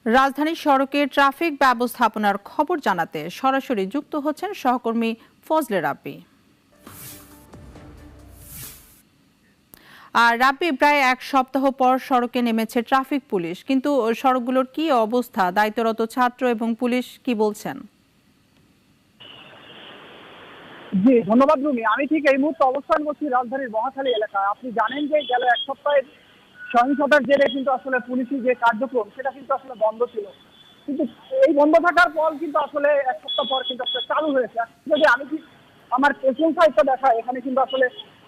রাজধানীর সড়কে ট্রাফিক ব্যবস্থাপনার খবর জানাতে সরাসরি যুক্ত হচ্ছেন সহকর্মী ফজলে রাব্বি। আর রাব্বি, প্রায় এক সপ্তাহ পর সড়কে নেমেছে ট্রাফিক পুলিশ, কিন্তু সড়কগুলোর কি অবস্থা? দায়িত্বরত ছাত্র এবং পুলিশ কি বলছেন? জি ধন্যবাদ রুমি। আমি ঠিক এই মুহূর্তে অবস্থান করছি রাজধানীর মহাখালী এলাকায়। আপনি জানেন যে গেল এক সপ্তাহের সহিংসতার জেরে কিন্তু আসলে পুলিশি যে কার্যক্রম সেটা কিন্তু আসলে বন্ধ ছিল, কিন্তু এই বন্ধ থাকার পর কিন্তু আসলে এক সপ্তাহ পর কিন্তু আসলে চালু হয়েছে। যদি আমি ঠিক আমার পেছন সাইডটা দেখা, এখানে কিন্তু আসলে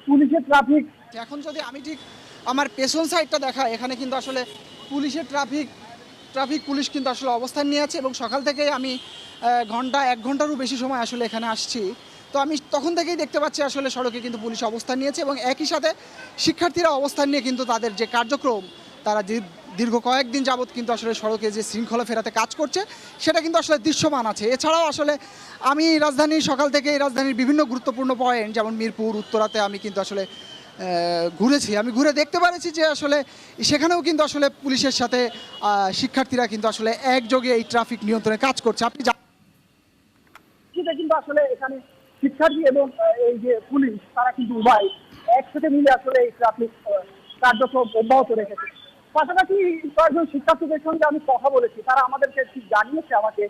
পুলিশের ট্রাফিক, এখন যদি আমি ঠিক আমার পেছন সাইডটা দেখা, এখানে কিন্তু আসলে পুলিশের ট্রাফিক পুলিশ কিন্তু আসলে অবস্থান নিয়ে আছে এবং সকাল থেকে আমি এক ঘন্টারও বেশি সময় আসলে এখানে আসছি। তো আমি তখন থেকেই দেখতে পাচ্ছি আসলে সড়কে কিন্তু পুলিশ অবস্থান নিয়েছে এবং একই সাথে শিক্ষার্থীরা অবস্থান নিয়ে কিন্তু তাদের যে কার্যক্রম, তারা দীর্ঘ কয়েকদিন যাবৎ কিন্তু আসলে সড়কে যে শৃঙ্খলা ফেরাতে কাজ করছে সেটা কিন্তু আসলে দৃশ্যমান আছে। এছাড়াও আসলে আমি সকাল থেকে রাজধানীর বিভিন্ন গুরুত্বপূর্ণ পয়েন্ট যেমন মিরপুর, উত্তরাতে আমি কিন্তু আসলে ঘুরেছি। আমি ঘুরে দেখতে পেরেছি যে আসলে সেখানেও কিন্তু আসলে পুলিশের সাথে শিক্ষার্থীরা কিন্তু আসলে একযোগে এই ট্রাফিক নিয়ন্ত্রণে কাজ করছে। আপনি কিন্তু আসলে এখানে শিক্ষার্থী এবং এই যে পুলিশ তারা কিন্তু উভয় একসাথে মিলে আসলে এই ট্রাফিক কার্যক্রম অব্যাহত রেখেছে। পাশাপাশি কয়েকজন শিক্ষার্থীদের সঙ্গে আমি কথা বলেছি, তারা আমাদেরকে ঠিক জানিয়েছে আমাকে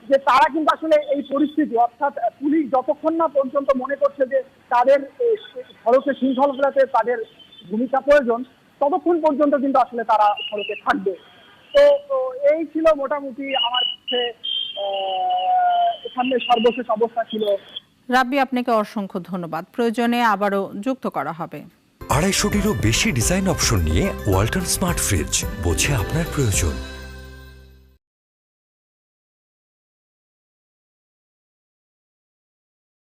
যে তারা কিন্তু আসলে এই পরিস্থিতি, অর্থাৎ পুলিশ যতক্ষণ না পর্যন্ত মনে করছে যে তাদের সড়কে শৃঙ্খলা ফেরাতে তাদের ভূমিকা প্রয়োজন, ততক্ষণ পর্যন্ত কিন্তু আসলে তারা সড়কে থাকবে। তো এই ছিল মোটামুটি আমার কাছে এখানে সর্বশেষ অবস্থা ছিল। রাব্বি, আপনাকে অসংখ্য ধন্যবাদ। প্রয়োজনে আবারও যুক্ত করা হবে। 250টিরও বেশি ডিজাইন অপশন নিয়ে ওয়ালটন স্মার্ট ফ্রিজ, বোঝে আপনার প্রয়োজন।